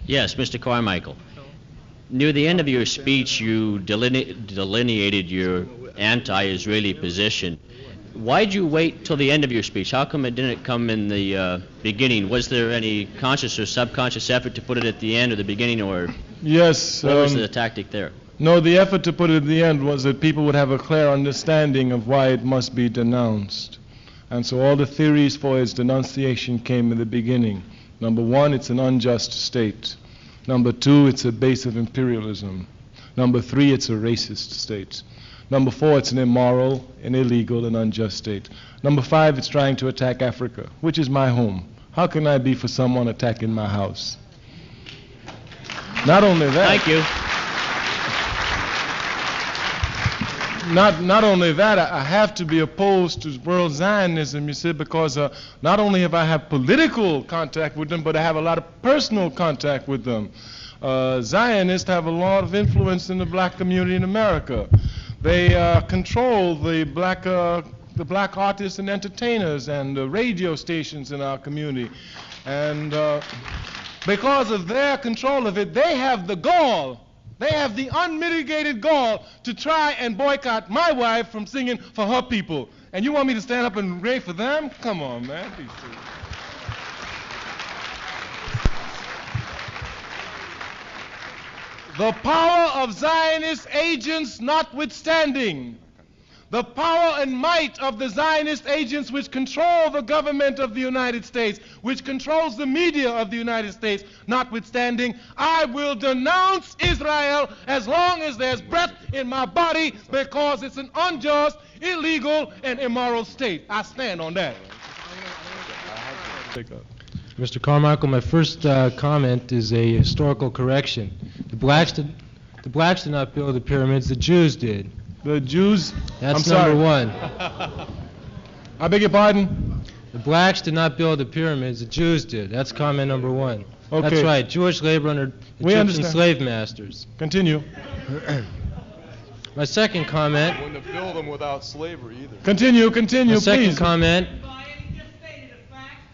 Yes, Mr. Carmichael. Near the end of your speech, you delineated your anti-Israeli position. Why'd you wait till the end of your speech? How come it didn't come in the beginning? Was there any conscious or subconscious effort to put it at the end or the beginning, or Yes. what was the tactic there? No, the effort to put it at the end was that people would have a clear understanding of why it must be denounced. And so all the theories for its denunciation came in the beginning. Number one, it's an unjust state. Number two, it's a base of imperialism. Number three, it's a racist state. Number four, it's an immoral, an illegal, and unjust state. Number five, it's trying to attack Africa, which is my home. How can I be for someone attacking my house? Not only that. Thank you. Not only that, I have to be opposed to world Zionism, you see, because not only have I had political contact with them, but I have a lot of personal contact with them. Zionists have a lot of influence in the black community in America. They control the black artists and entertainers and the radio stations in our community. And because of their control of it, they have the gall. They have the unmitigated gall to try and boycott my wife from singing for her people. And you want me to stand up and pray for them? Come on, man. Be serious. The power of Zionist agents notwithstanding, the power and might of the Zionist agents which control the government of the United States, which controls the media of the United States, notwithstanding, I will denounce Israel as long as there's breath in my body, because it's an unjust, illegal, and immoral state. I stand on that. Mr. Carmichael, my first comment is a historical correction. The blacks did not build the pyramids, the Jews did. The Jews? That's I'm sorry. number one. I beg your pardon? The blacks did not build the pyramids, the Jews did. That's comment number one. Okay. That's right, Jewish labor under Egyptian slave masters. Continue. My second comment. Wouldn't have built them without slavery either. Continue, My please. second comment.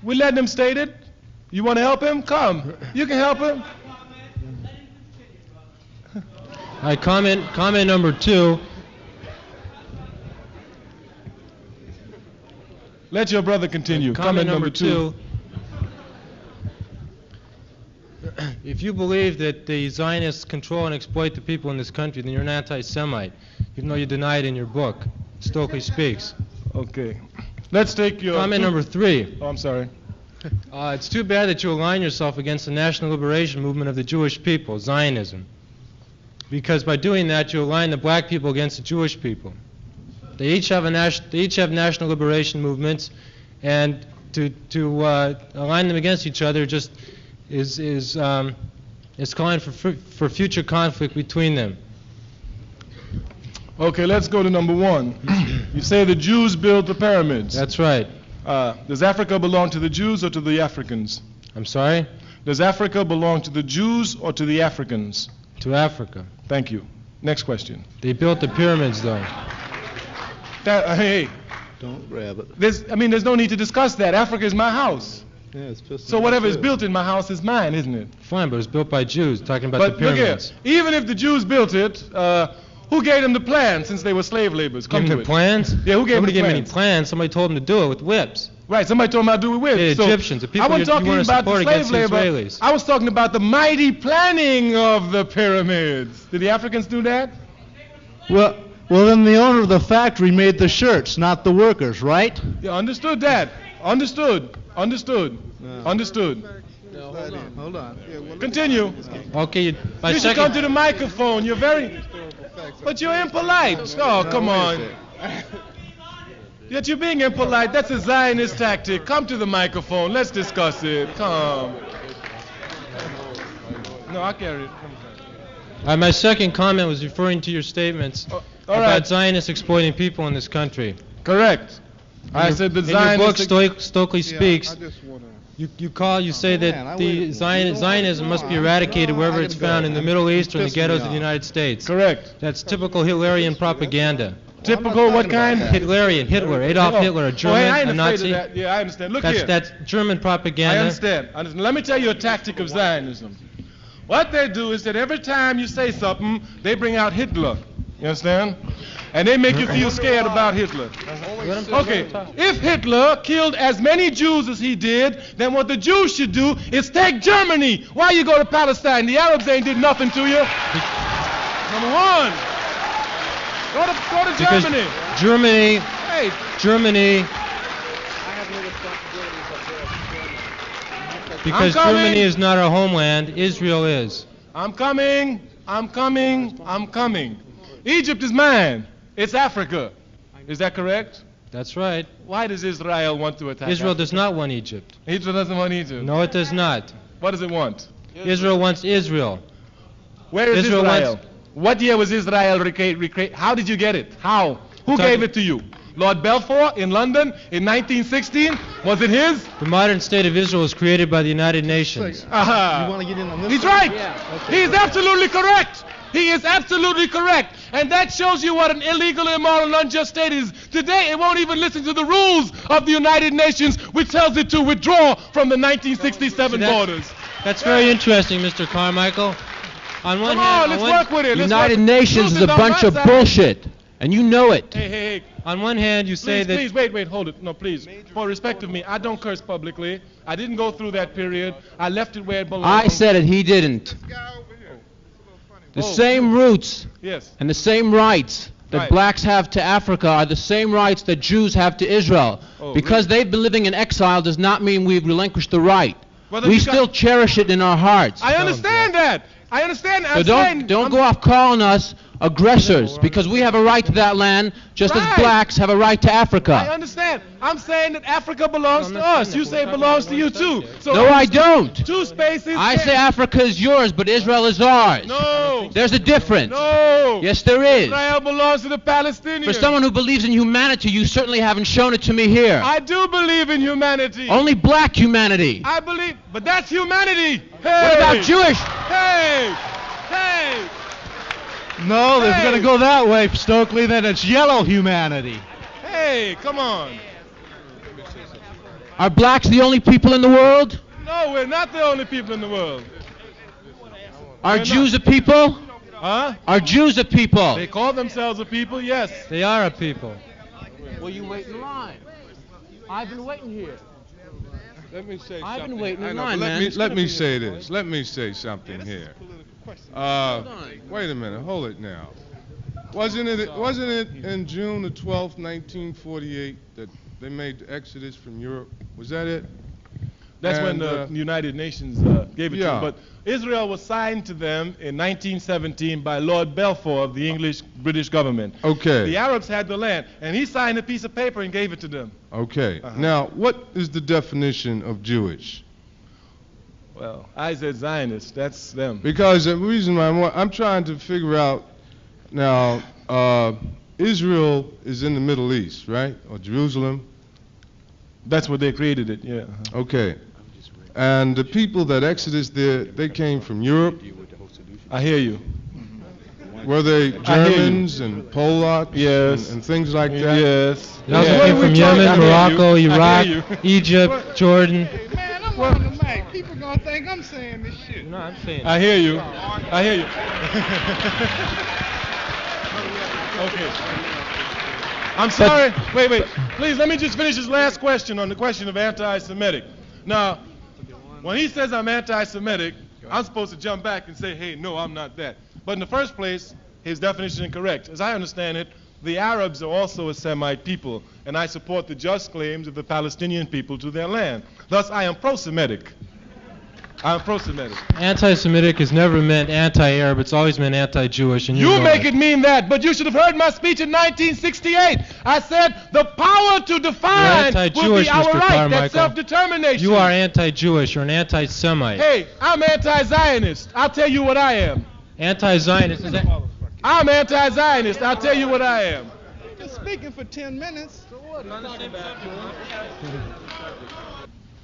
We let him state it. You want to help him? Come. You can help him. Comment number two. Let your brother continue. Comment number two. If you believe that the Zionists control and exploit the people in this country, then you're an anti-Semite, even though you deny it in your book. Stokely Speaks. Okay. Let's take your... Comment number three. Oh, I'm sorry. It's too bad that you align yourself against the national liberation movement of the Jewish people, Zionism. Because by doing that, you align the black people against the Jewish people. They each have national liberation movements, and to align them against each other just is calling for future conflict between them. Okay, let's go to number one. You say the Jews built the pyramids. That's right. Does Africa belong to the Jews or to the Africans? I'm sorry? Does Africa belong to the Jews or to the Africans? To Africa. Thank you. Next question. They built the pyramids, though. Hey. Don't grab it. There's no need to discuss that. Africa is my house. Yeah, it's just So whatever is built in my house is mine, isn't it? Fine, but it was built by Jews, talking about But the look here, pyramids. even if the Jews built it, who gave them the plans since they were slave laborers? Gave them the plans? Yeah, who gave them Nobody the gave them any plans? plans. Somebody told them to do it with whips. Right, somebody told them how to do it with. The So Egyptians, the people I wasn't you talking want to about the support slave against the labor. Israelis. I was talking about the mighty planning of the pyramids. Did the Africans do that? Well, then the owner of the factory made the shirts, not the workers, right? Yeah, understood that. Understood. No, hold on. Continue. Okay, You should come to the microphone. You're very... But you're impolite. Oh, come on. Yet you're being impolite. That's a Zionist tactic. Come to the microphone. Let's discuss it. Come. No, I carry it. My second comment was referring to your statements all about right. Zionists exploiting people in this country. Correct. I said the In your book, Zionists... Stokely Speaks, you say that the Zionism must be eradicated wherever it's found in the Middle East or in the ghettos of the United States. Correct. That's typical Hitlerian propaganda. Typical what kind? Hitlerian, Hitler, Adolf Hitler, a German, hey, I ain't a afraid Nazi. of that. Yeah, I understand. Look here. That's German propaganda. I understand. Let me tell you a tactic of Zionism. What they do is that every time you say something, they bring out Hitler. You understand? And they make you feel scared about Hitler. Okay, if Hitler killed as many Jews as he did, then what the Jews should do is take Germany. Why you go to Palestine? The Arabs ain't did nothing to you. Number one, go to Because Germany. Germany, Hey, Germany, because I'm coming. Germany is not our homeland, Israel is. I'm coming. Egypt is mine. It's Africa. Is that correct? That's right. Why does Israel want to attack Israel Africa? does not want Egypt. Israel doesn't want Egypt. No, it does not. What does it want? Israel wants Israel. Where is Israel Israel? wants- What year was Israel recreated? How did you get it? How? Who gave it to you? Lord Balfour in London in 1916? Was it his? The modern state of Israel was created by the United Nations. Aha. You want to get in on this? He's side? right. He is absolutely correct. He is absolutely correct. And that shows you what an illegal, immoral, and unjust state is. Today, it won't even listen to the rules of the United Nations, which tells it to withdraw from the 1967 borders. That's very interesting, Mr. Carmichael. On one Come hand, on, let's work with it. Let's United work- Nations Truth is a on bunch my of side. bullshit, and you know it. Hey. on one hand, you say Please, that wait, hold it. No, please. For respect of me, I don't curse publicly. I didn't go through that period. I left it where it belongs. I said it, he didn't. The Oh. same roots Yes. and the same rights that Right. blacks have to Africa are the same rights that Jews have to Israel. Oh, Because they've been living in exile does not mean we've relinquished the right. Well, then We you got- still cherish it in our hearts. I understand that. I understand. So don't go off calling us aggressors, because we have a right to that land just as Right. blacks have a right to I Africa. understand. I'm saying that Africa belongs to us. You say it belongs to you too. So No, I don't. Two spaces. I say Africa is yours, but Israel is ours. No. There's a difference. No. Yes, there is. Israel belongs to the Palestinians. For someone who believes in humanity, you certainly haven't shown it to me here. I do believe in humanity. Only black humanity. I believe, but that's humanity. What Hey. about Jewish? Hey. No, if Hey. you're going to go that way, Stokely, then it's yellow humanity. Hey, come on. Are blacks the only people in the world? No, we're not the only people in the world. Are We're Jews a people? Huh? Are Jews a people? They call themselves a people, yes. they are a people. Well, you wait in line. I've been waiting here. Let me say I've been something. waiting in I know, line, but man. It's Let gonna me be- say this. Let me say something here. Wait a minute. Hold it now. Wasn't it in June the 12th, 1948, that they made the exodus from Europe? Was that it? That's when And, the United Nations gave it to yeah. them. But Israel was signed to them in 1917 by Lord Balfour of the British government. Okay. The Arabs had the land, and he signed a piece of paper and gave it to them. Okay. Uh-huh. Now, what is the definition of Jewish? Well, I said Zionist. That's them. Because the reason why I'm trying to figure out now, Israel is in the Middle East, right? Or Jerusalem? That's what they created it, yeah. Uh-huh. Okay. And the people that exodus there, they came from Europe. I hear you. Were they I hear you. Germans and Polacks Yes. and things like that? Yes. They also Yeah. came from Yemen, I hear Morocco, you. I Iraq, hear you. Egypt, Jordan. Man, I'm on the mic. People gonna think I'm saying this shit. No, I'm saying. I hear you. I hear you. Okay. I'm sorry. Wait. Please, let me just finish this last question on the question of anti-Semitic. Now, when he says I'm anti-Semitic, I'm supposed to jump back and say, hey, no, I'm not that. But in the first place, his definition is incorrect. As I understand it, the Arabs are also a Semite people, and I support the just claims of the Palestinian people to their land. Thus, I am pro-Semitic. I am pro-Semitic. Anti-Semitic has never meant anti-Arab. It's always meant anti-Jewish. And You know make it. it mean that, but you should have heard my speech in 1968. I said the power to define will anti-Jewish, be our Mr. right, Carmichael. that self-determination. You are anti-Jewish. You're an anti-Semite. Hey, I'm anti-Zionist. I'll tell you what I am. Anti-Zionist. Is that? I'm anti-Zionist. I'll tell you what I am. Just speaking for 10 minutes.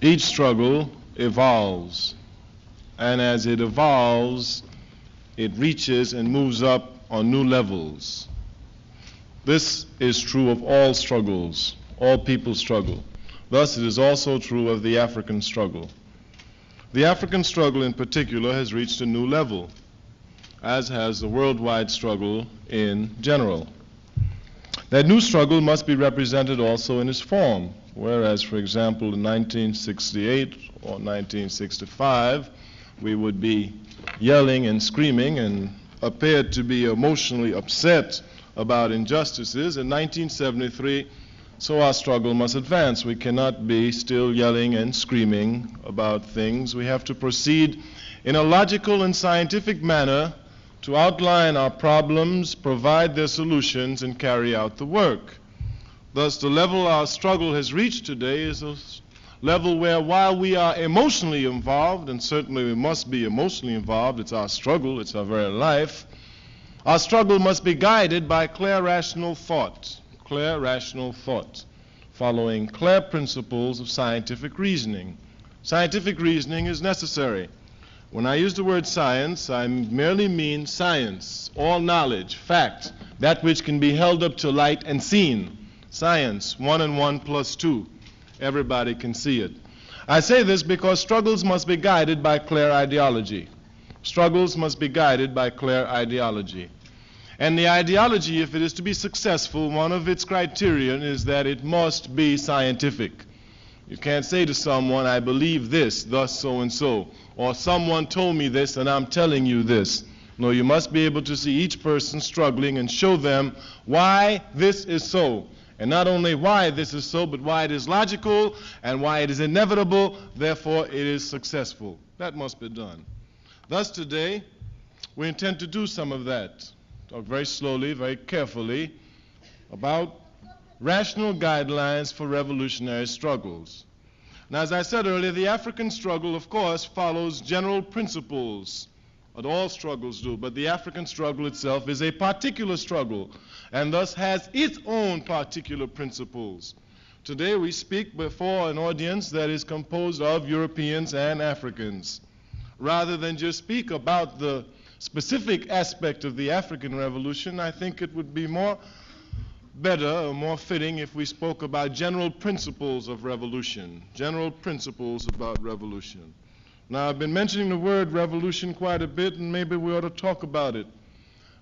Each struggle evolves, and as it evolves, it reaches and moves up on new levels. This is true of all struggles. All people struggle. Thus, it is also true of the African struggle. The African struggle in particular has reached a new level, as has the worldwide struggle in general. That new struggle must be represented also in its form, whereas, for example, in 1968 or 1965, we would be yelling and screaming and appeared to be emotionally upset about injustices. In 1973, so our struggle must advance. We cannot be still yelling and screaming about things. We have to proceed in a logical and scientific manner to outline our problems, provide their solutions, and carry out the work. Thus, the level our struggle has reached today is a level where, while we are emotionally involved, and certainly we must be emotionally involved, it's our struggle, it's our very life, our struggle must be guided by clear rational thought, following clear principles of scientific reasoning. Scientific reasoning is necessary. When I use the word science, I merely mean science, all knowledge, fact, that which can be held up to light and seen. Science, 1 and 1 plus 2. Everybody can see it. I say this because struggles must be guided by clear ideology. Struggles must be guided by clear ideology. And the ideology, if it is to be successful, one of its criterion is that it must be scientific. You can't say to someone, I believe this, thus so and so, or someone told me this and I'm telling you this. No, you must be able to see each person struggling and show them why this is so. And not only why this is so, but why it is logical and why it is inevitable, therefore it is successful. That must be done. Thus today, we intend to do some of that. Talk very slowly, very carefully about rational guidelines for revolutionary struggles. Now, as I said earlier, the African struggle, of course, follows general principles. But all struggles do, but the African struggle itself is a particular struggle and thus has its own particular principles. Today we speak before an audience that is composed of Europeans and Africans. Rather than just speak about the specific aspect of the African Revolution, I think it would be more fitting if we spoke about general principles of revolution, general principles about revolution. Now, I've been mentioning the word revolution quite a bit, and maybe we ought to talk about it.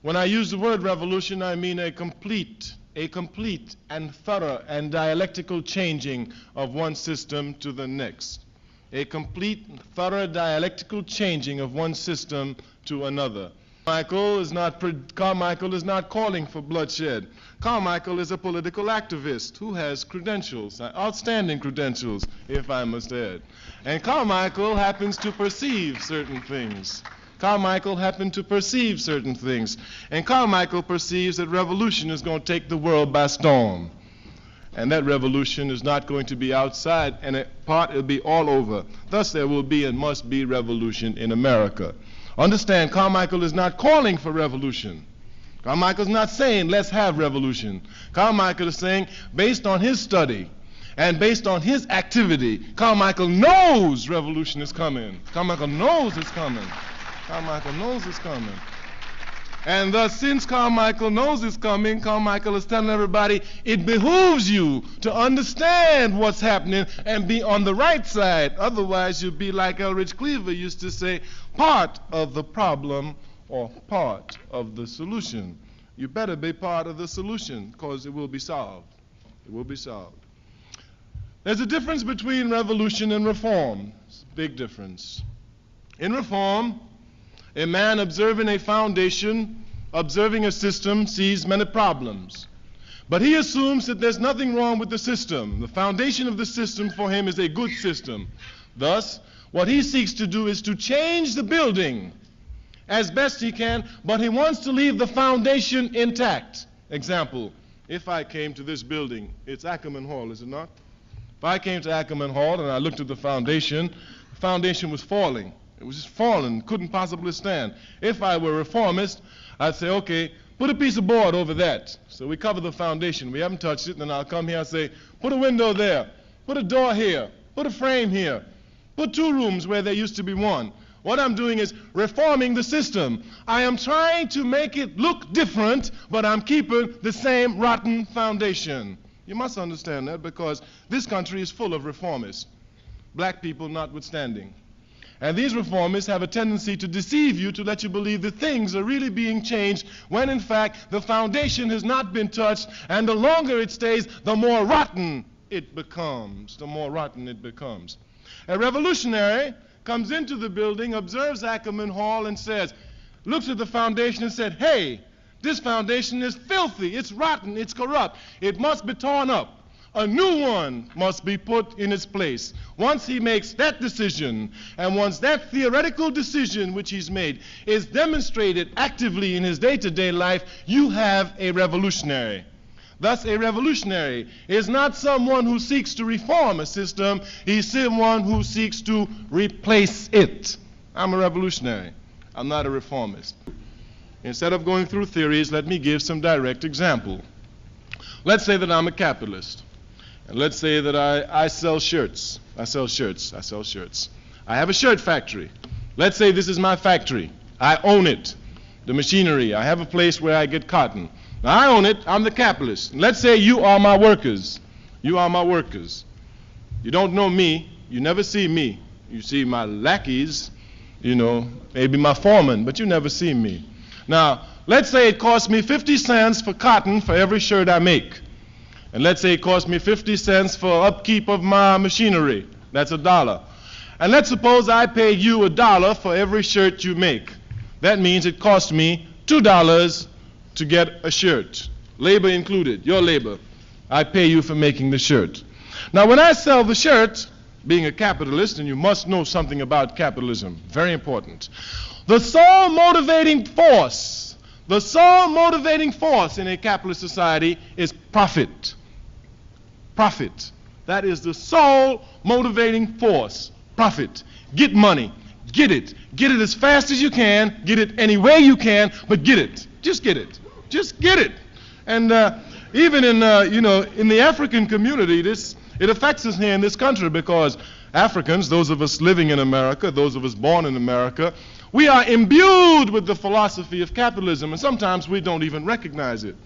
When I use the word revolution, I mean a complete and thorough and dialectical changing of one system to the next. A complete, thorough dialectical changing of one system to another. Carmichael is not calling for bloodshed. Carmichael is a political activist who has credentials, outstanding credentials, if I must add. And Carmichael happens to perceive certain things. And Carmichael perceives that revolution is going to take the world by storm. And that revolution is not going to be outside, and in part it will be all over. Thus there will be and must be revolution in America. Understand, Carmichael is not calling for revolution. Carmichael is not saying, let's have revolution. Carmichael is saying, based on his study and based on his activity, Carmichael knows revolution is coming. Carmichael knows it's coming. And thus, since Carmichael knows it's coming, Carmichael is telling everybody, it behooves you to understand what's happening and be on the right side. Otherwise, you'll be like Elridge Cleaver used to say, part of the problem or part of the solution. You better be part of the solution, because it will be solved. There's a difference between revolution and reform. It's a big difference. In reform, a man observing a foundation, observing a system, sees many problems. But he assumes that there's nothing wrong with the system. The foundation of the system for him is a good system. Thus, what he seeks to do is to change the building as best he can, but he wants to leave the foundation intact. Example, if I came to this building, it's Ackerman Hall, is it not? If I came to Ackerman Hall and I looked at the foundation was falling. It was just falling, couldn't possibly stand. If I were a reformist, I'd say, okay, put a piece of board over that. So we cover the foundation. We haven't touched it, and then I'll come here and say, put a window there, put a door here, put a frame here, put 2 rooms where there used to be 1. What I'm doing is reforming the system. I am trying to make it look different, but I'm keeping the same rotten foundation. You must understand that, because this country is full of reformists, black people notwithstanding. And these reformists have a tendency to deceive you, to let you believe that things are really being changed, when in fact the foundation has not been touched, and the longer it stays, the more rotten it becomes. The more rotten it becomes. A revolutionary comes into the building, observes Ackerman Hall, and says, looks at the foundation and said, hey, this foundation is filthy, it's rotten, it's corrupt, it must be torn up. A new one must be put in its place. Once he makes that decision, and once that theoretical decision which he's made is demonstrated actively in his day-to-day life, you have a revolutionary. Thus, a revolutionary is not someone who seeks to reform a system, he's someone who seeks to replace it. I'm a revolutionary. I'm not a reformist. Instead of going through theories, let me give some direct example. Let's say that I'm a capitalist. And let's say that I sell shirts. I sell shirts. I have a shirt factory. Let's say this is my factory. I own it. The machinery. I have a place where I get cotton. Now, I own it. I'm the capitalist. And let's say you are my workers. You are my workers. You don't know me. You never see me. You see my lackeys, you know, maybe my foreman, but you never see me. Now, let's say it costs me 50 cents for cotton for every shirt I make. And let's say it costs me 50 cents for upkeep of my machinery. That's $1. And let's suppose I pay you $1 for every shirt you make. That means it costs me $2 to get a shirt. Labor included, your labor. I pay you for making the shirt. Now, when I sell the shirt, being a capitalist, and you must know something about capitalism, very important. The sole motivating force in a capitalist society is profit. Profit. That is the sole motivating force. Profit. Get money. Get it. Get it as fast as you can. Get it any way you can, but get it. Just get it. Just get it. And even in the African community, it affects us here in this country, because Africans, those of us living in America, those of us born in America, we are imbued with the philosophy of capitalism, and sometimes we don't even recognize it.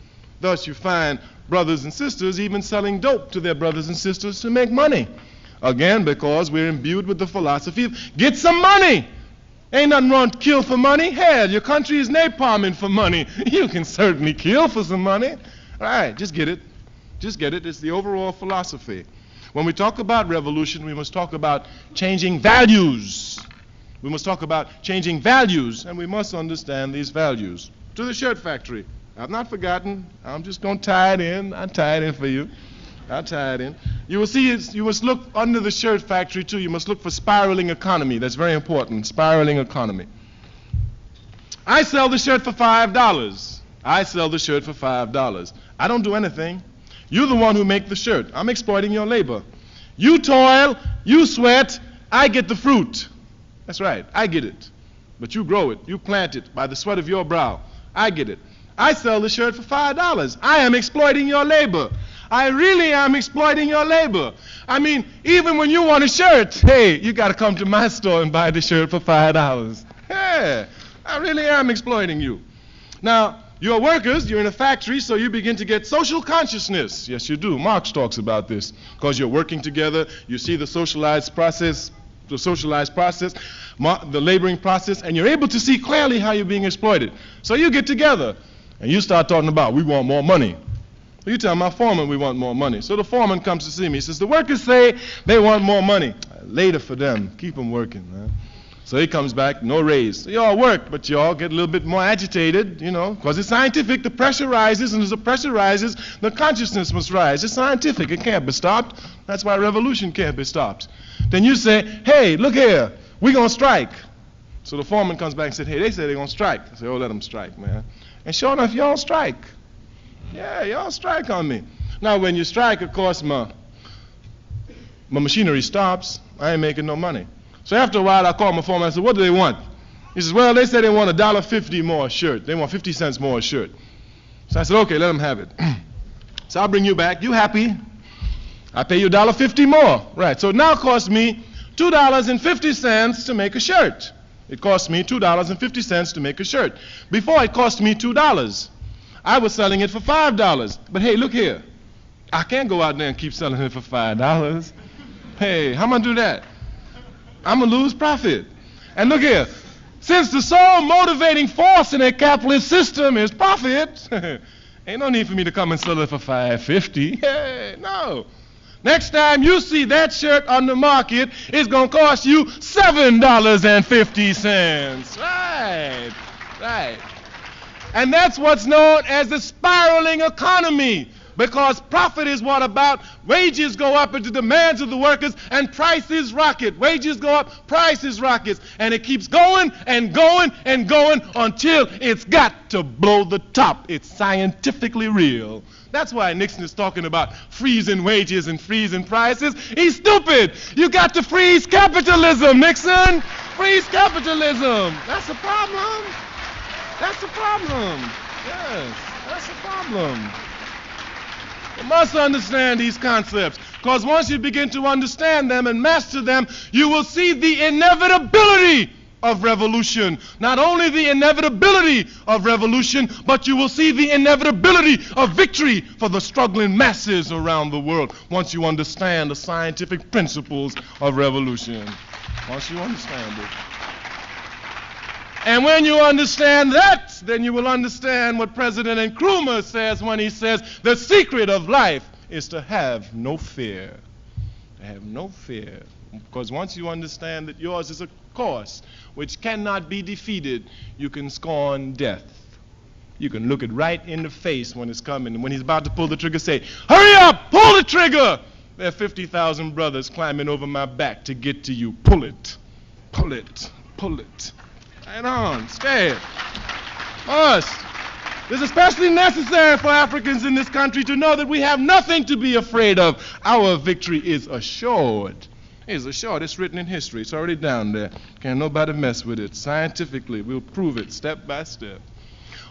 Thus, you find brothers and sisters even selling dope to their brothers and sisters to make money. Again, because we're imbued with the philosophy of get some money. Ain't nothing wrong to kill for money. Hell, your country is napalming for money. You can certainly kill for some money. All right, just get it. Just get it. It's the overall philosophy. When we talk about revolution, we must talk about changing values. We must talk about changing values, and we must understand these values. To the shirt factory. I've not forgotten. I'm just going to tie it in. I'll tie it in for you. I'll tie it in. You will see, you must look under the shirt factory, too. You must look for spiraling economy. That's very important, spiraling economy. I sell the shirt for $5. I sell the shirt for $5. I don't do anything. You're the one who make the shirt. I'm exploiting your labor. You toil, you sweat, I get the fruit. That's right, I get it. But you grow it, you plant it by the sweat of your brow. I get it. I sell the shirt for $5. I am exploiting your labor. I really am exploiting your labor. I mean, even when you want a shirt, hey, you got to come to my store and buy the shirt for $5. Yeah, I really am exploiting you. Now, you're workers, you're in a factory, so you begin to get social consciousness. Yes, you do. Marx talks about this. Because you're working together, you see the socialized process, the laboring process, and you're able to see clearly how you're being exploited. So you get together, and you start talking about, we want more money. You tell my foreman we want more money. So the foreman comes to see me. He says, the workers say they want more money. Later for them. Keep them working, man. So he comes back, no raise. So y'all work, but y'all get a little bit more agitated, you know, because it's scientific. The pressure rises, and as the pressure rises, the consciousness must rise. It's scientific. It can't be stopped. That's why revolution can't be stopped. Then you say, hey, look here, we're going to strike. So the foreman comes back and said, hey, they say they're going to strike. I say, oh, let them strike, man. And sure enough, y'all strike. Yeah, y'all strike on me. Now, when you strike, of course, my machinery stops. I ain't making no money. So after a while, I called my foreman. I said, what do they want? He says, well, they said they want $1.50 more a shirt. They want 50 cents more a shirt. So I said, okay, let them have it. So I'll bring you back. You happy? I pay you $1.50 more. Right, so it now costs me $2.50 to make a shirt. It cost me $2.50 to make a shirt. Before, it cost me $2. I was selling it for $5. But hey, look here. I can't go out there and keep selling it for $5. Hey, how am I going to do that? I'm going to lose profit. And look here, since the sole motivating force in a capitalist system is profit, ain't no need for me to come and sell it for $5.50. Hey, no. Next time you see that shirt on the market, it's going to cost you $7.50. Right, right. And that's what's known as the spiraling economy, because profit is what about? Wages go up into demands of the workers and prices rocket. Wages go up, prices rockets, and it keeps going and going and going until it's got to blow the top. It's scientifically real. That's why Nixon is talking about freezing wages and freezing prices. He's stupid. You got to freeze capitalism, Nixon. Freeze capitalism. That's the problem. That's the problem. Yes, that's the problem. You must understand these concepts, because once you begin to understand them and master them, you will see the inevitability of revolution. Not only the inevitability of revolution, but you will see the inevitability of victory for the struggling masses around the world once you understand the scientific principles of revolution. Once you understand it. And when you understand that, then you will understand what President Nkrumah says when he says the secret of life is to have no fear. To have no fear. Because once you understand that yours is a course which cannot be defeated, you can scorn death. You can look it right in the face when it's coming. And when he's about to pull the trigger, say, hurry up, pull the trigger. There are 50,000 brothers climbing over my back to get to you. Pull it, pull it, pull it. Right on, stay. Must. It's especially necessary for Africans in this country to know that we have nothing to be afraid of. Our victory is assured. It's assured. It's written in history. It's already down there. Can't nobody mess with it. Scientifically, we'll prove it step by step.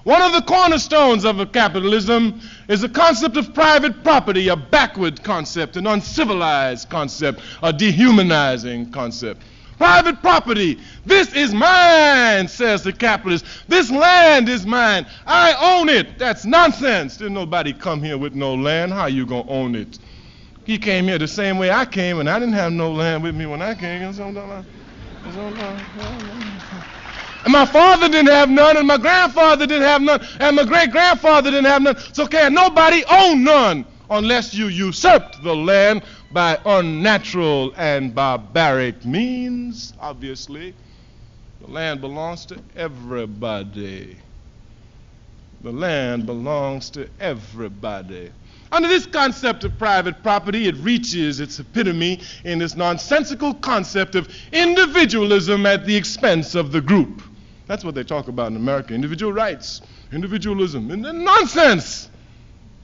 One of the cornerstones of capitalism is the concept of private property, a backward concept, an uncivilized concept, a dehumanizing concept. Private property. This is mine, says the capitalist. This land is mine. I own it. That's nonsense. Didn't nobody come here with no land. How you gonna own it? He came here the same way I came, and I didn't have no land with me when I came. And my father didn't have none, and my grandfather didn't have none, and my great-grandfather didn't have none. So can't nobody own none unless you usurped the land by unnatural and barbaric means. Obviously, the land belongs to everybody. The land belongs to everybody. Under this concept of private property, it reaches its epitome in this nonsensical concept of individualism at the expense of the group. That's what they talk about in America, individual rights, individualism, and nonsense.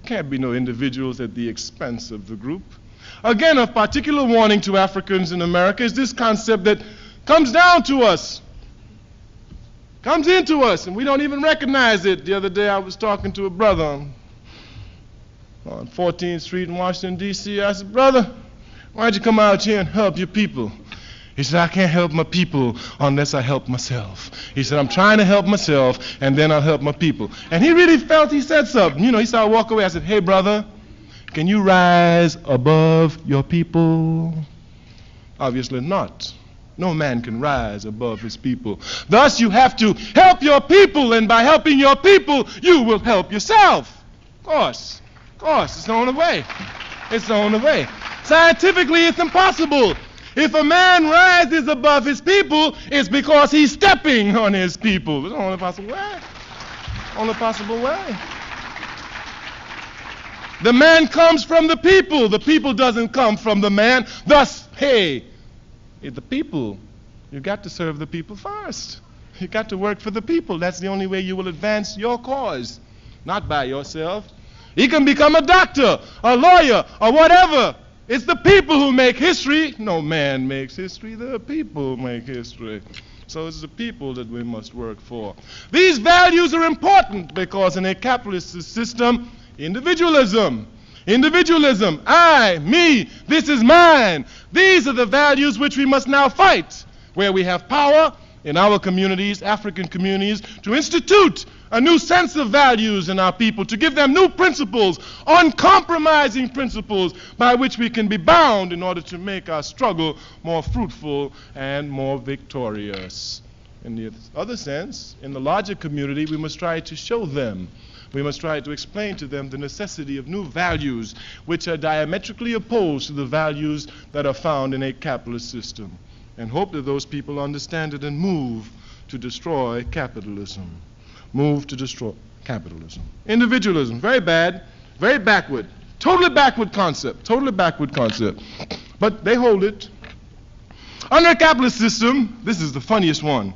Can't be no individuals at the expense of the group. Again, of particular warning to Africans in America is this concept that comes down to us, comes into us, and we don't even recognize it. The other day I was talking to a brother on 14th Street in Washington, D.C. I said, brother, why'd you come out here and help your people? He said, I can't help my people unless I help myself. He said, I'm trying to help myself, and then I'll help my people. And he really felt he said something. You know, he saw I walk away. I said, hey, brother, can you rise above your people? Obviously not. No man can rise above his people. Thus, you have to help your people, and by helping your people, you will help yourself. Of course, it's the only way. It's the only way. Scientifically, it's impossible. If a man rises above his people, it's because he's stepping on his people. It's the only possible way. Only possible way. The man comes from the people. The people doesn't come from the man. Thus, hey, the people, you got to serve the people first. You got to work for the people. That's the only way you will advance your cause, not by yourself. You can become a doctor, a lawyer, or whatever. It's the people who make history. No man makes history. The people make history. So it's the people that we must work for. These values are important because in a capitalist system, individualism, I, me, this is mine. These are the values which we must now fight. Where we have power, in our communities, African communities, to institute a new sense of values in our people, to give them new principles, uncompromising principles by which we can be bound in order to make our struggle more fruitful and more victorious. In the other sense, in the larger community, we must try to show them, we must try to explain to them the necessity of new values which are diametrically opposed to the values that are found in a capitalist system, and hope that those people understand it and move to destroy capitalism. Move to destroy capitalism. Individualism, very bad, very backward, totally backward concept, but they hold it. Under a capitalist system, this is the funniest one,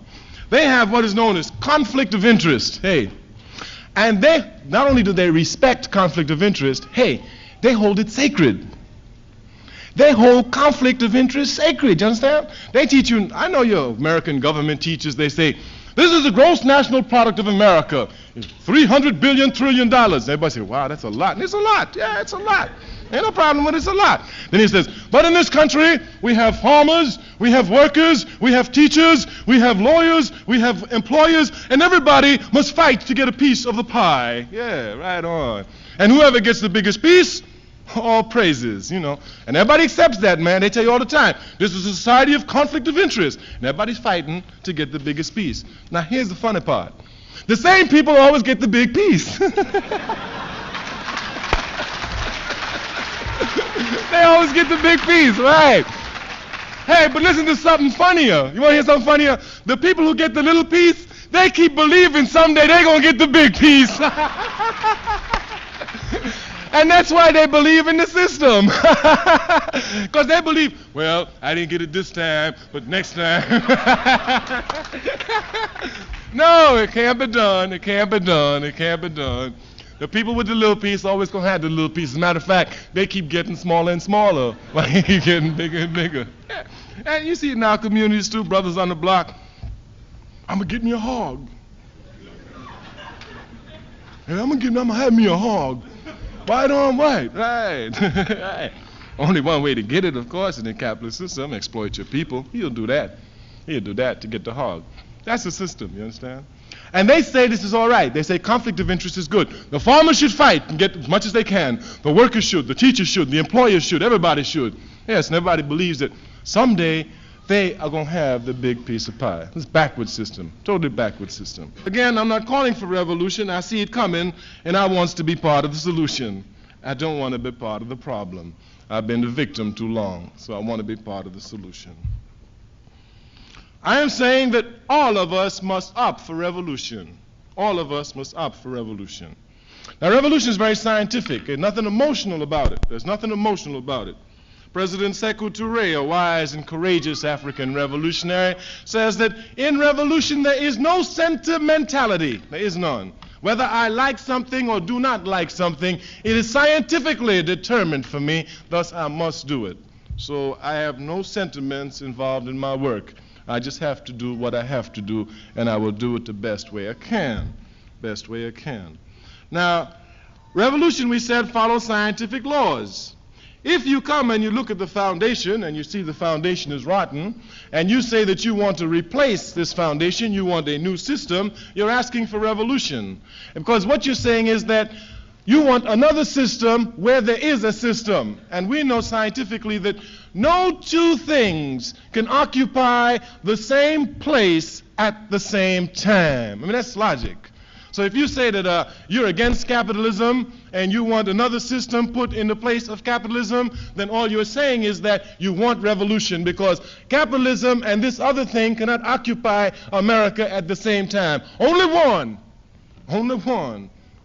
they have what is known as conflict of interest. Hey, and they, not only do they respect conflict of interest, hey, they hold it sacred. They hold conflict of interest sacred, you understand? They teach you, I know your American government teachers, they say, this is the gross national product of America, $300 billion trillion. Everybody say, wow, that's a lot. And it's a lot. Yeah, it's a lot. Ain't no problem with it, it's a lot. Then he says, but in this country, we have farmers, we have workers, we have teachers, we have lawyers, we have employers, and everybody must fight to get a piece of the pie. Yeah, right on. And whoever gets the biggest piece, all praises, you know. And everybody accepts that, man. They tell you all the time, this is a society of conflict of interest. And everybody's fighting to get the biggest piece. Now, here's the funny part. The same people always get the big piece. They always get the big piece, right? Hey, but listen to something funnier. You want to hear something funnier? The people who get the little piece, they keep believing someday they're going to get the big piece. And that's why they believe in the system. Because they believe, well, I didn't get it this time, but next time. No, it can't be done. It can't be done. It can't be done. The people with the little piece always going to have the little piece. As a matter of fact, they keep getting smaller and smaller. Like, they keep getting bigger and bigger. And you see it in our communities too, brothers on the block. I'm going to get me a hog. And I'm going to have me a hog. Right on, right. Right. Only one way to get it, of course, in the capitalist system, exploit your people. He'll do that. He'll do that to get the hog. That's the system, you understand? And they say this is all right. They say conflict of interest is good. The farmers should fight and get as much as they can. The workers should, the teachers should, the employers should, everybody should. Yes, and everybody believes that someday they are going to have the big piece of pie. This backward system, totally backward system. Again, I'm not calling for revolution. I see it coming, and I want to be part of the solution. I don't want to be part of the problem. I've been the victim too long, so I want to be part of the solution. I am saying that all of us must opt for revolution. All of us must opt for revolution. Now, revolution is very scientific. There's nothing emotional about it. There's nothing emotional about it. President Sekou Touré, a wise and courageous African revolutionary, says that in revolution there is no sentimentality. There is none. Whether I like something or do not like something, it is scientifically determined for me, thus I must do it. So I have no sentiments involved in my work. I just have to do what I have to do, and I will do it the best way I can. Best way I can. Now, revolution, we said, follows scientific laws. If you come and you look at the foundation and you see the foundation is rotten, and you say that you want to replace this foundation, you want a new system, you're asking for revolution. Because what you're saying is that you want another system where there is a system. And we know scientifically that no two things can occupy the same place at the same time. I mean, that's logic. So if you say that you're against capitalism and you want another system put in the place of capitalism, then all you're saying is that you want revolution, because capitalism and this other thing cannot occupy America at the same time. Only one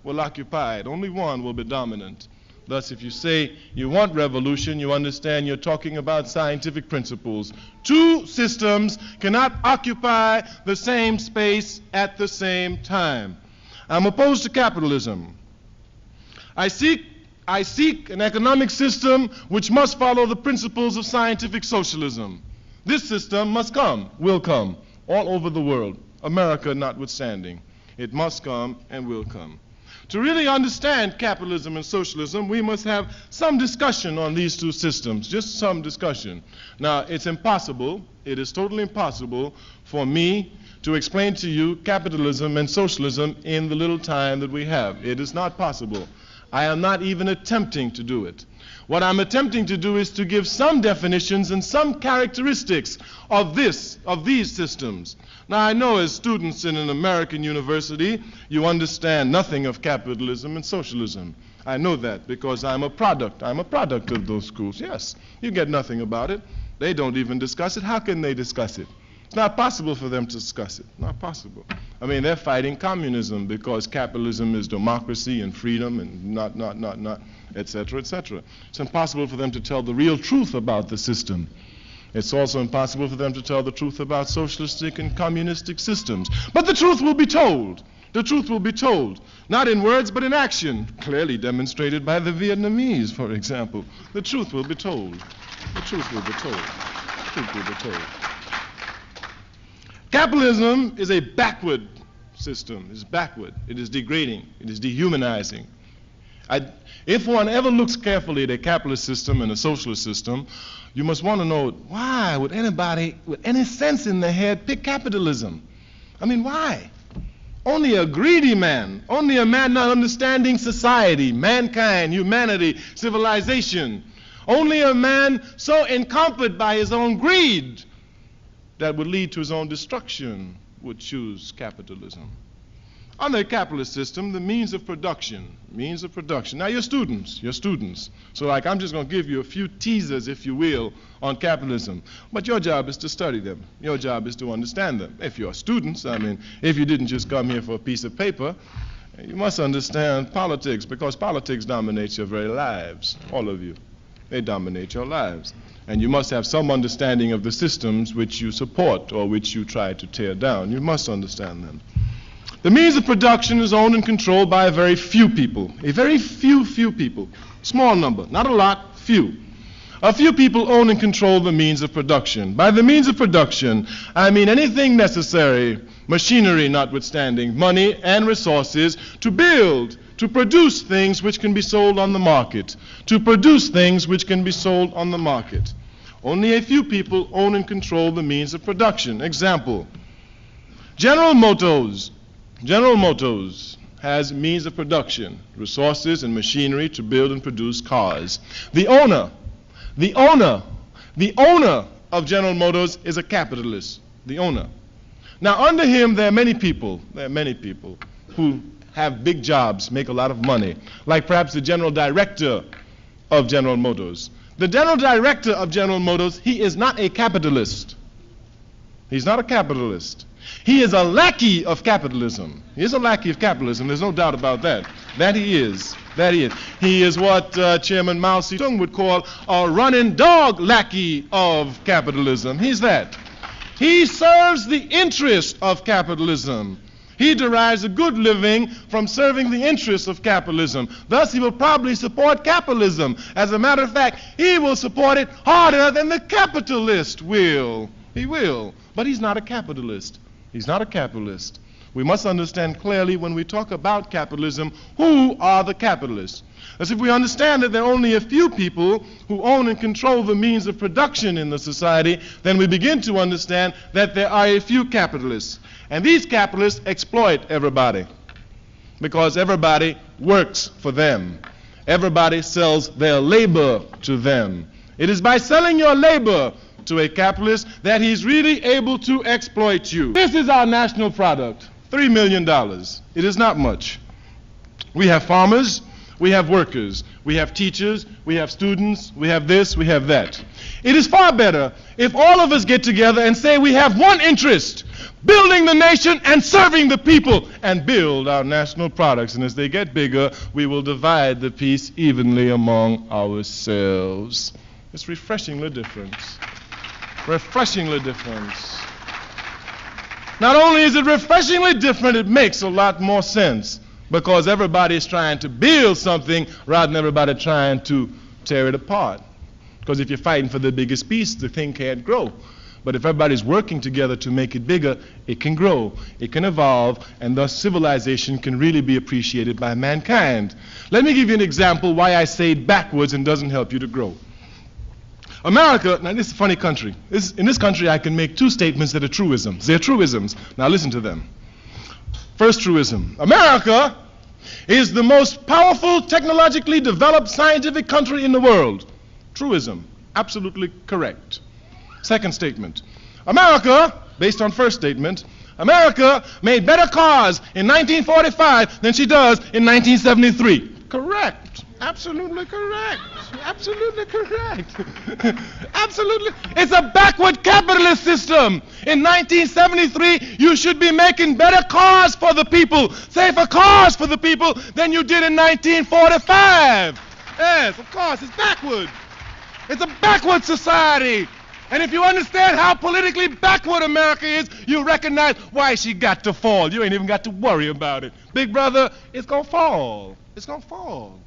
will occupy it. Only one will be dominant. Thus, if you say you want revolution, you understand you're talking about scientific principles. Two systems cannot occupy the same space at the same time. I'm opposed to capitalism. I seek an economic system which must follow the principles of scientific socialism. This system must come, will come, all over the world, America notwithstanding. It must come and will come. To really understand capitalism and socialism, we must have some discussion on these two systems, just some discussion. Now, it's impossible, it is totally impossible for me to explain to you capitalism and socialism in the little time that we have. It is not possible. I am not even attempting to do it. What I'm attempting to do is to give some definitions and some characteristics of these systems. Now, I know as students in an American university, you understand nothing of capitalism and socialism. I know that because I'm a product of those schools. Yes, you get nothing about it. They don't even discuss it. How can they discuss it? It's not possible for them to discuss it. Not possible. I mean, they're fighting communism because capitalism is democracy and freedom and et cetera, et cetera. It's impossible for them to tell the real truth about the system. It's also impossible for them to tell the truth about socialistic and communistic systems. But the truth will be told. The truth will be told. Not in words, but in action. Clearly demonstrated by the Vietnamese, for example. The truth will be told. The truth will be told. The truth will be told. Capitalism is a backward system. It's backward. It is degrading. It is dehumanizing. If one ever looks carefully at a capitalist system and a socialist system, you must want to know, why would anybody with any sense in their head pick capitalism? I mean, why? Only a greedy man, only a man not understanding society, mankind, humanity, civilization, only a man so encumbered by his own greed that would lead to his own destruction would choose capitalism. Under a capitalist system, the means of production. Now, you're students. So, like, I'm just going to give you a few teasers, if you will, on capitalism. But your job is to study them. Your job is to understand them. If you're students, I mean, if you didn't just come here for a piece of paper, you must understand politics, because politics dominates your very lives, all of you. They dominate your lives. And you must have some understanding of the systems which you support or which you try to tear down. You must understand them. The means of production is owned and controlled by a very few people. A very few people. Small number, not a lot, few. A few people own and control the means of production. By the means of production, I mean anything necessary, machinery notwithstanding, money and resources, to build, to produce things which can be sold on the market. To produce things which can be sold on the market. Only a few people own and control the means of production. Example, General Motors has means of production, resources and machinery to build and produce cars. The owner of General Motors is a capitalist, the owner. Now, under him, there are many people who have big jobs, make a lot of money, like perhaps the general director of General Motors. The general director of General Motors, he is not a capitalist. He's not a capitalist. He is a lackey of capitalism. He is a lackey of capitalism. There's no doubt about that. That he is. He is what Chairman Mao Zedong would call a running dog lackey of capitalism. He's that. He serves the interest of capitalism. He derives a good living from serving the interests of capitalism. Thus, he will probably support capitalism. As a matter of fact, he will support it harder than the capitalist will. He will. But he's not a capitalist. He's not a capitalist. We must understand clearly when we talk about capitalism, who are the capitalists? As if we understand that there are only a few people who own and control the means of production in the society, then we begin to understand that there are a few capitalists. And these capitalists exploit everybody because everybody works for them. Everybody sells their labor to them. It is by selling your labor to a capitalist that he's really able to exploit you. This is our national product, $3 million. It is not much. We have farmers, we have workers, we have teachers, we have students, we have this, we have that. It is far better if all of us get together and say we have one interest, building the nation and serving the people, and build our national products. And as they get bigger, we will divide the piece evenly among ourselves. It's refreshingly different. Refreshingly different. Not only is it refreshingly different, it makes a lot more sense because everybody is trying to build something rather than everybody trying to tear it apart. Because if you're fighting for the biggest piece, the thing can't grow. But if everybody's working together to make it bigger, it can grow, it can evolve, and thus civilization can really be appreciated by mankind. Let me give you an example why I say it backwards and doesn't help you to grow. America, now this is a funny country. In this country I can make two statements that are truisms. They're truisms. Now listen to them. First truism. America is the most powerful, technologically developed scientific country in the world. Truism. Absolutely correct. Second statement. America, based on first statement, America made better cars in 1945 than she does in 1973. Correct. Absolutely correct. Absolutely correct. Absolutely. It's a backward capitalist system. In 1973, you should be making better cars for the people, safer cars for the people than you did in 1945. Yes, of course, it's backward. It's a backward society. And if you understand how politically backward America is, you recognize why she got to fall. You ain't even got to worry about it. Big brother, it's going to fall. It's going to fall.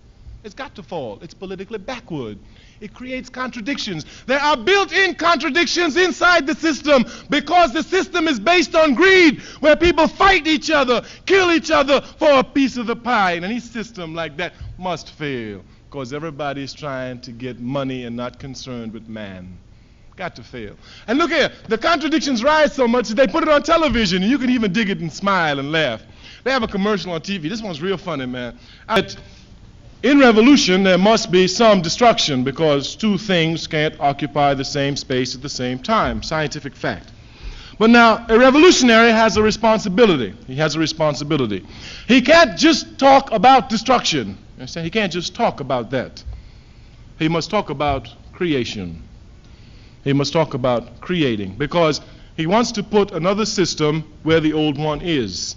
It's got to fall. It's politically backward. It creates contradictions. There are built-in contradictions inside the system because the system is based on greed, where people fight each other, kill each other for a piece of the pie. And any system like that must fail because everybody's trying to get money and not concerned with man. Got to fail. And look here, the contradictions rise so much that they put it on television, and you can even dig it and smile and laugh. They have a commercial on TV. This one's real funny, man. In revolution, there must be some destruction because two things can't occupy the same space at the same time. Scientific fact. But now, a revolutionary has a responsibility. He has a responsibility. He can't just talk about destruction. You understand? He can't just talk about that. He must talk about creation. He must talk about creating because he wants to put another system where the old one is.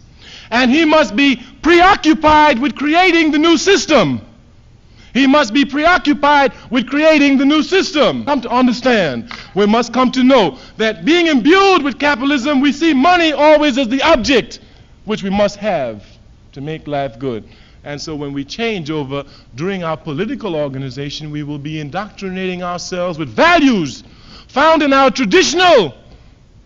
And he must be preoccupied with creating the new system. He must be preoccupied with creating the new system. Come to understand, we must come to know that being imbued with capitalism, we see money always as the object which we must have to make life good. And so when we change over during our political organization, we will be indoctrinating ourselves with values found in our traditional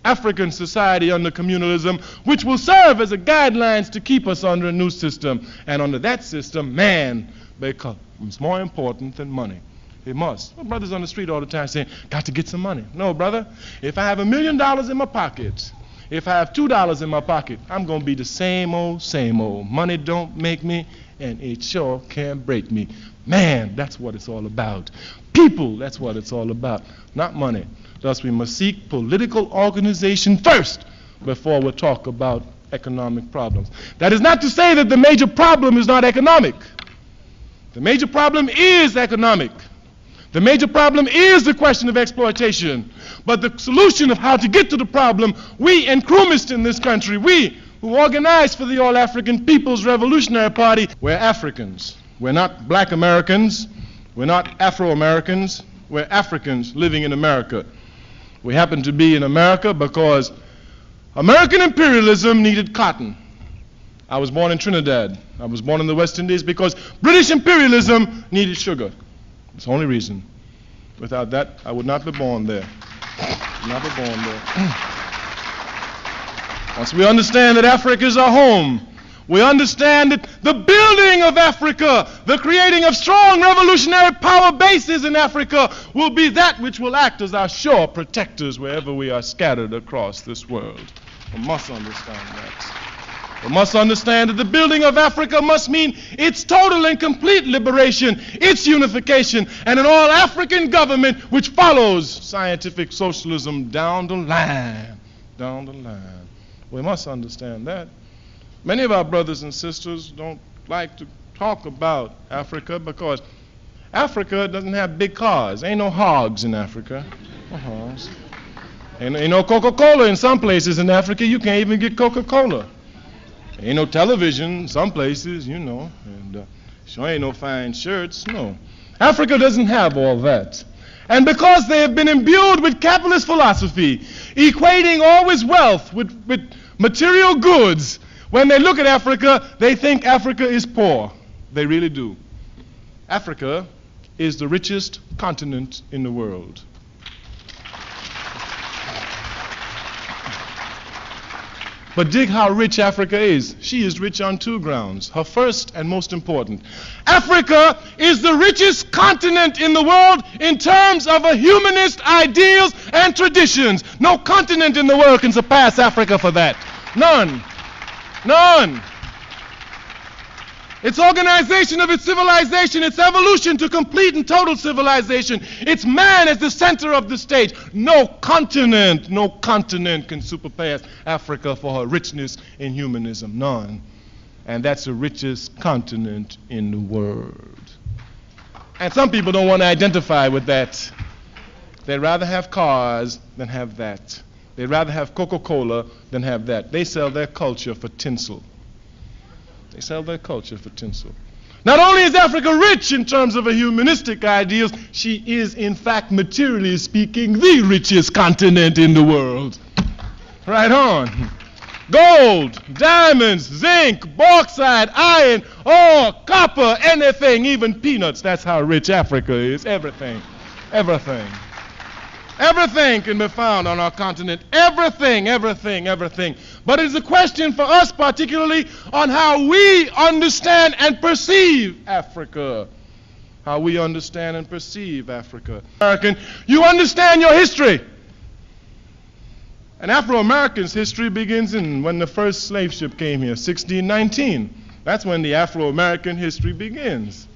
African society under communalism, which will serve as a guidelines to keep us under a new system. And under that system, man becomes more important than money. It must. My brother's on the street all the time saying, got to get some money. No, brother. If I have $1 million in my pocket, if I have $2 in my pocket, I'm going to be the same old, same old. Money don't make me, and it sure can't break me. Man, that's what it's all about. People, that's what it's all about, not money. Thus, we must seek political organization first before we talk about economic problems. That is not to say that the major problem is not economic. The major problem is economic. The major problem is the question of exploitation. But the solution of how to get to the problem, we encrumist in this country, we who organized for the All-African People's Revolutionary Party, we're Africans. We're not black Americans. We're not Afro-Americans. We're Africans living in America. We happen to be in America because American imperialism needed cotton. I was born in Trinidad. I was born in the West Indies because British imperialism needed sugar. It's the only reason. Without that, I would not be born there. Not be born there. Once we understand that Africa is our home, we understand that the building of Africa, the creating of strong revolutionary power bases in Africa will be that which will act as our sure protectors wherever we are scattered across this world. We must understand that. We must understand that the building of Africa must mean its total and complete liberation, its unification, and an all-African government which follows scientific socialism down the line. Down the line. We must understand that. Many of our brothers and sisters don't like to talk about Africa because Africa doesn't have big cars. Ain't no hogs in Africa. No hogs. Ain't no Coca-Cola in some places in Africa. You can't even get Coca-Cola. Ain't no television in some places, you know. And sure ain't no fine shirts, no. Africa doesn't have all that. And because they have been imbued with capitalist philosophy, equating always wealth with material goods, when they look at Africa, they think Africa is poor. They really do. Africa is the richest continent in the world. But dig how rich Africa is. She is rich on two grounds. Her first and most important. Africa is the richest continent in the world in terms of a humanist ideals and traditions. No continent in the world can surpass Africa for that. None. None. Its organization of its civilization, its evolution to complete and total civilization, its man as the center of the stage. No continent can surpass Africa for her richness in humanism. None. And that's the richest continent in the world. And some people don't want to identify with that. They'd rather have cars than have that. They'd rather have Coca-Cola than have that. They sell their culture for tinsel. They sell their culture for tinsel. Not only is Africa rich in terms of her humanistic ideals, she is, in fact, materially speaking, the richest continent in the world. Right on. Gold, diamonds, zinc, bauxite, iron, ore, copper, anything, even peanuts. That's how rich Africa is. Everything. Everything. Everything can be found on our continent. Everything, everything, everything. But it's a question for us particularly on how we understand and perceive Africa. How we understand and perceive Africa. American, you understand your history. And Afro-Americans' history begins when the first slave ship came here, 1619. That's when the Afro-American history begins.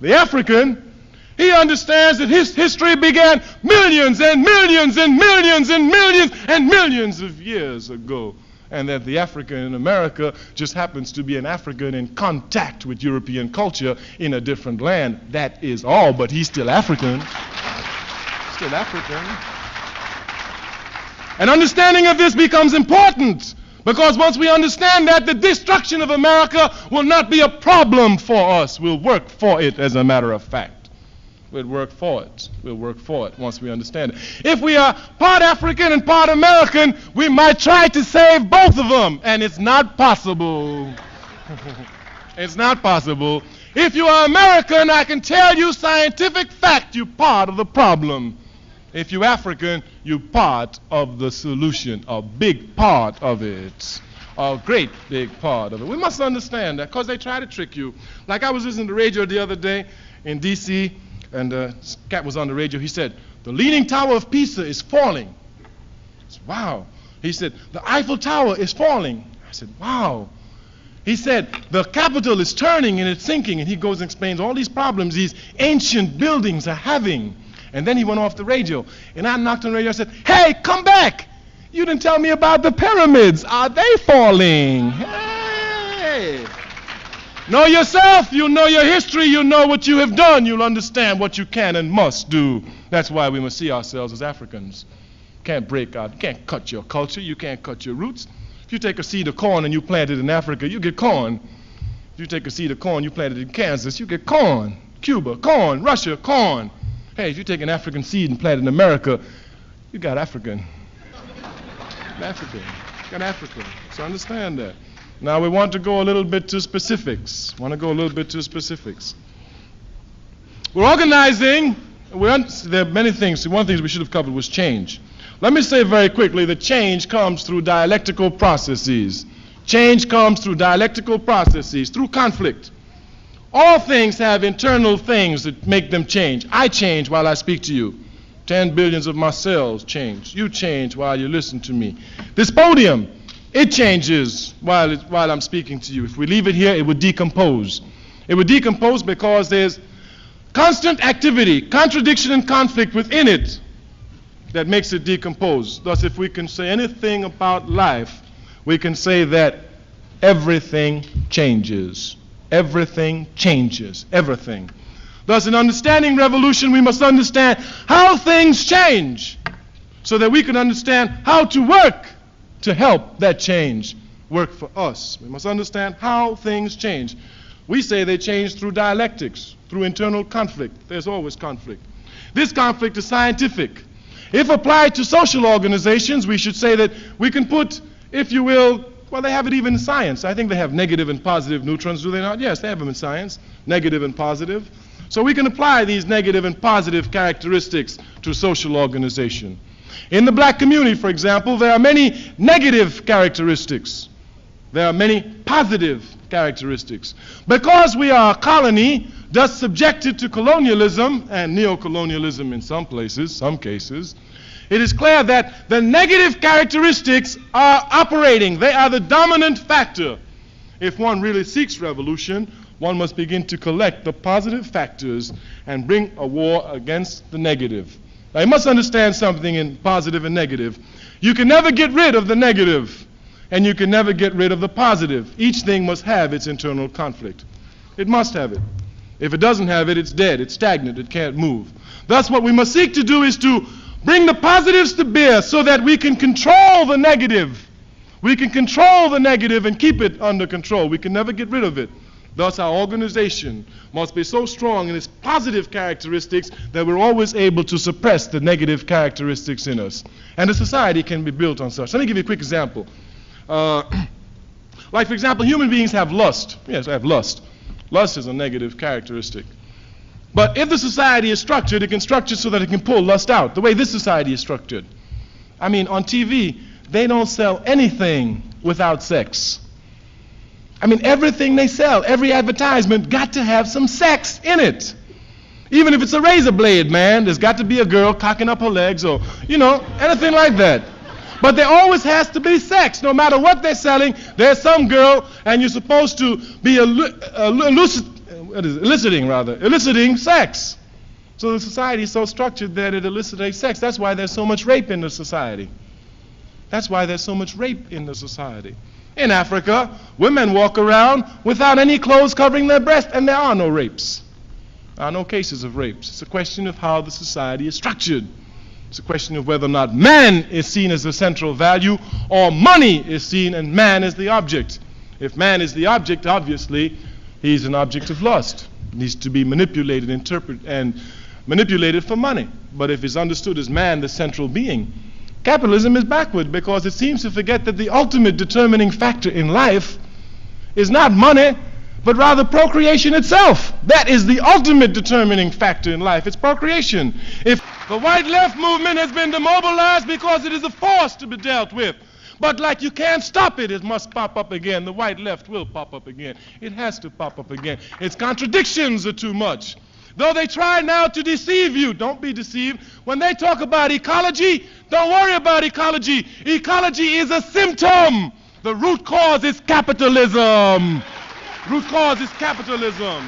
The African, he understands that his history began millions and millions and millions and millions and millions of years ago. And that the African in America just happens to be an African in contact with European culture in a different land. That is all, but he's still African. Still African. And understanding of this becomes important, because once we understand that, the destruction of America will not be a problem for us. We'll work for it, as a matter of fact. We'll work for it. We'll work for it once we understand it. If we are part African and part American, we might try to save both of them, and it's not possible. It's not possible. If you are American, I can tell you scientific fact, you're part of the problem. If you're African, you're part of the solution, a big part of it. A great big part of it. We must understand that, because they try to trick you. Like I was listening to the radio the other day in D.C., and this cat was on the radio. He said, the Leaning Tower of Pisa is falling. I said, wow. He said, the Eiffel Tower is falling. I said, wow. He said, the Capitol is turning and it's sinking. And he goes and explains all these problems these ancient buildings are having. And then he went off the radio. And I knocked on the radio and said, hey, come back. You didn't tell me about the pyramids. Are they falling? Hey. Know yourself, you know your history, you know what you have done, you'll understand what you can and must do. That's why we must see ourselves as Africans. Can't break out, can't cut your culture, you can't cut your roots. If you take a seed of corn and you plant it in Africa, you get corn. If you take a seed of corn, you plant it in Kansas, you get corn. Cuba, corn. Russia, corn. Hey, if you take an African seed and plant it in America, you got African. African. You got African. So understand that. Now we want to go a little bit to specifics. We're organizing. There are many things. One thing we should have covered was change. Let me say very quickly that change comes through dialectical processes. Change comes through dialectical processes, through conflict. All things have internal things that make them change. I change while I speak to you. 10 billions of my cells change. You change while you listen to me. This podium, it changes while I'm speaking to you. If we leave it here, it would decompose. It would decompose because there's constant activity, contradiction and conflict within it that makes it decompose. Thus, if we can say anything about life, we can say that everything changes. Everything changes. Everything. Thus, in understanding revolution, we must understand how things change so that we can understand how to work to help that change work for us. We must understand how things change. We say they change through dialectics, through internal conflict. There's always conflict. This conflict is scientific. If applied to social organizations, we should say that we can put, if you will, well, they have it even in science. I think they have negative and positive neutrons, do they not? Yes, they have them in science, negative and positive. So we can apply these negative and positive characteristics to social organization. In the black community, for example, there are many negative characteristics. There are many positive characteristics. Because we are a colony, thus subjected to colonialism and neocolonialism in some places, some cases, it is clear that the negative characteristics are operating. They are the dominant factor. If one really seeks revolution, one must begin to collect the positive factors and bring a war against the negative. Now, you must understand something in positive and negative. You can never get rid of the negative, and you can never get rid of the positive. Each thing must have its internal conflict. It must have it. If it doesn't have it, it's dead, it's stagnant, it can't move. Thus, what we must seek to do is to bring the positives to bear so that we can control the negative. We can control the negative and keep it under control. We can never get rid of it. Thus, our organization must be so strong in its positive characteristics that we're always able to suppress the negative characteristics in us. And a society can be built on such. Let me give you a quick example. Like, for example, human beings have lust. Yes, they have lust. Lust is a negative characteristic. But if the society is structured, it can structure so that it can pull lust out, the way this society is structured. I mean, on TV, they don't sell anything without sex. I mean, everything they sell, every advertisement, got to have some sex in it. Even if it's a razor blade, man, there's got to be a girl cocking up her legs or, you know, anything like that. But there always has to be sex. No matter what they're selling, there's some girl, and you're supposed to be eliciting sex. So the society is so structured that it elicitates sex. That's why there's so much rape in the society. That's why there's so much rape in the society. In Africa, women walk around without any clothes covering their breast, and there are no rapes. There are no cases of rapes. It's a question of how the society is structured. It's a question of whether or not man is seen as the central value or money is seen and man is the object. If man is the object, obviously, he's an object of lust. He needs to be manipulated, interpreted, and manipulated for money. But if he's understood as man, the central being, capitalism is backward because it seems to forget that the ultimate determining factor in life is not money, but rather procreation itself. That is the ultimate determining factor in life. It's procreation. If the white left movement has been demobilized because it is a force to be dealt with, but like you can't stop it, it must pop up again. The white left will pop up again. It has to pop up again. Its contradictions are too much. Though they try now to deceive you, don't be deceived. When they talk about ecology, don't worry about ecology. Ecology is a symptom. The root cause is capitalism. Root cause is capitalism.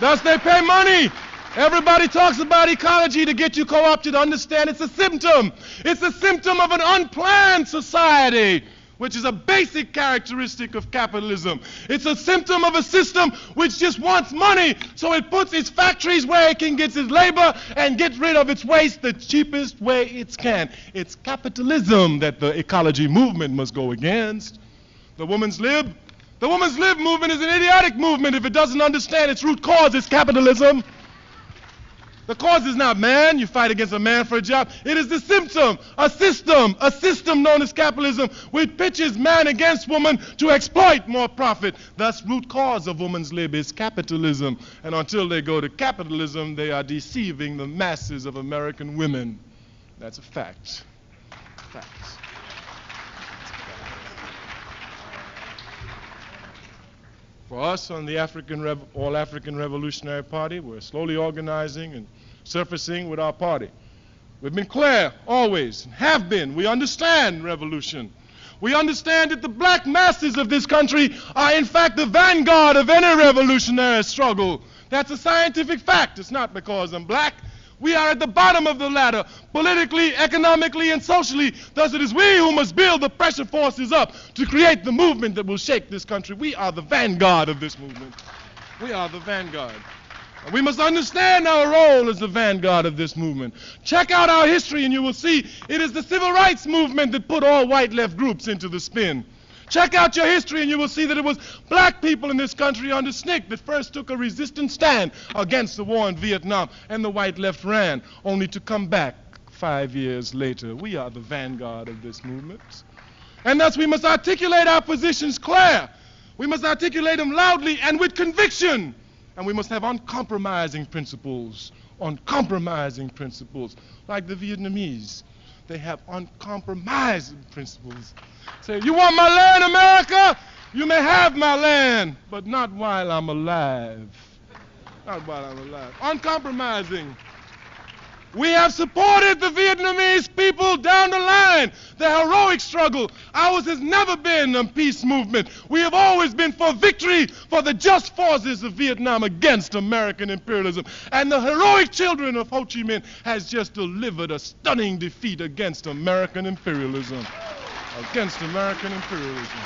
Thus they pay money. Everybody talks about ecology to get you co-opted to understand it's a symptom. It's a symptom of an unplanned society, which is a basic characteristic of capitalism. It's a symptom of a system which just wants money, so it puts its factories where it can get its labor and get rid of its waste the cheapest way it can. It's capitalism that the ecology movement must go against. The women's lib movement is an idiotic movement if it doesn't understand its root cause is capitalism. The cause is not man. You fight against a man for a job. It is the symptom, a system known as capitalism, which pitches man against woman to exploit more profit. Thus, root cause of woman's lib is capitalism. And until they go to capitalism, they are deceiving the masses of American women. That's a fact. Facts. For us on the All-African Revolutionary Party, we're slowly organizing and surfacing with our party. We've been clear, always, have been. We understand revolution. We understand that the black masses of this country are in fact the vanguard of any revolutionary struggle. That's a scientific fact. It's not because I'm black. We are at the bottom of the ladder, politically, economically, and socially. Thus it is we who must build the pressure forces up to create the movement that will shake this country. We are the vanguard of this movement. We are the vanguard. And we must understand our role as the vanguard of this movement. Check out our history and you will see it is the civil rights movement that put all white left groups into the spin. Check out your history and you will see that it was black people in this country under SNCC that first took a resistant stand against the war in Vietnam, and the white left ran, only to come back 5 years later. We are the vanguard of this movement. And thus we must articulate our positions clear. We must articulate them loudly and with conviction. And we must have uncompromising principles. uncompromising principles, like the Vietnamese. They have uncompromising principles. Say, you want my land, America? You may have my land, but not while I'm alive. Not while I'm alive. Uncompromising. We have supported the Vietnamese people down the line, their heroic struggle. Ours has never been a peace movement. We have always been for victory for the just forces of Vietnam against American imperialism. And the heroic children of Ho Chi Minh has just delivered a stunning defeat against American imperialism. Against American imperialism.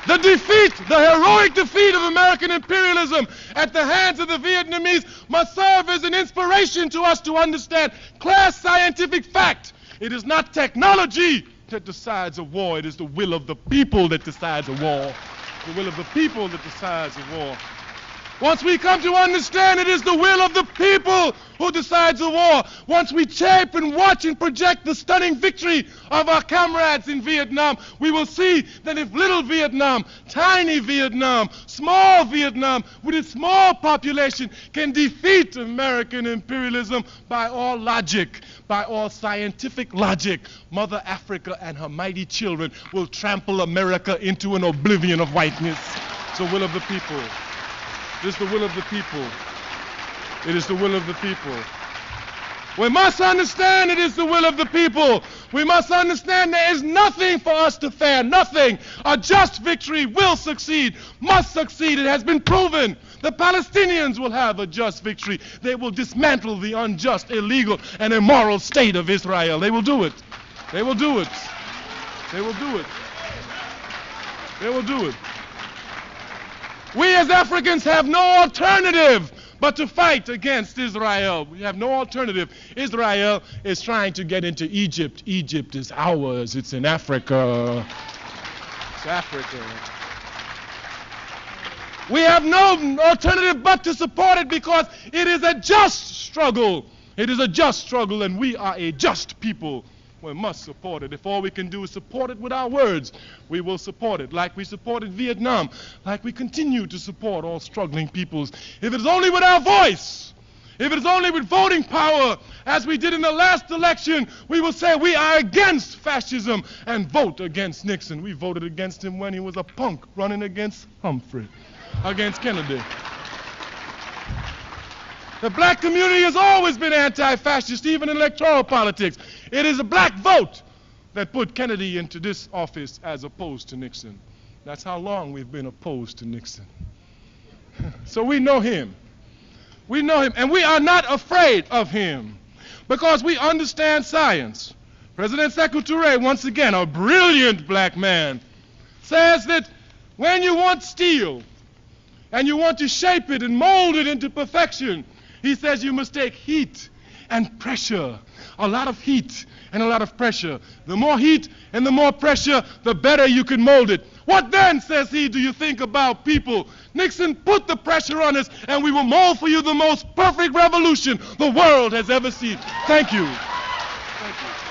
The defeat, the heroic defeat of American imperialism at the hands of the Vietnamese must serve as an inspiration to us to understand class scientific fact. It is not technology that decides a war. It is the will of the people that decides a war. The will of the people that decides a war. Once we come to understand it is the will of the people who decides the war, once we tape and watch and project the stunning victory of our comrades in Vietnam, we will see that if little Vietnam, tiny Vietnam, small Vietnam, with its small population, can defeat American imperialism by all logic, by all scientific logic, Mother Africa and her mighty children will trample America into an oblivion of whiteness. It's the will of the people. It is the will of the people. It is the will of the people. We must understand it is the will of the people. We must understand there is nothing for us to fear, nothing. A just victory will succeed, must succeed. It has been proven. The Palestinians will have a just victory. They will dismantle the unjust, illegal, and immoral state of Israel. They will do it. They will do it. They will do it. They will do it. We as Africans have no alternative but to fight against Israel. We have no alternative. Israel is trying to get into Egypt. Egypt is ours. It's in Africa. It's Africa. We have no alternative but to support it because it is a just struggle. It is a just struggle, and we are a just people. We must support it. If all we can do is support it with our words, we will support it, like we supported Vietnam, like we continue to support all struggling peoples. If it is only with our voice, if it is only with voting power, as we did in the last election, we will say we are against fascism and vote against Nixon. We voted against him when he was a punk running against Humphrey, against Kennedy. The black community has always been anti-fascist, even in electoral politics. It is a black vote that put Kennedy into this office as opposed to Nixon. That's how long we've been opposed to Nixon. So we know him. We know him, and we are not afraid of him because we understand science. President Sekou Touré, once again, a brilliant black man, says that when you want steel and you want to shape it and mold it into perfection, he says you must take heat and pressure, a lot of heat and a lot of pressure. The more heat and the more pressure, the better you can mold it. What then, says he, do you think about people? Nixon, put the pressure on us and we will mold for you the most perfect revolution the world has ever seen. Thank you. Thank you.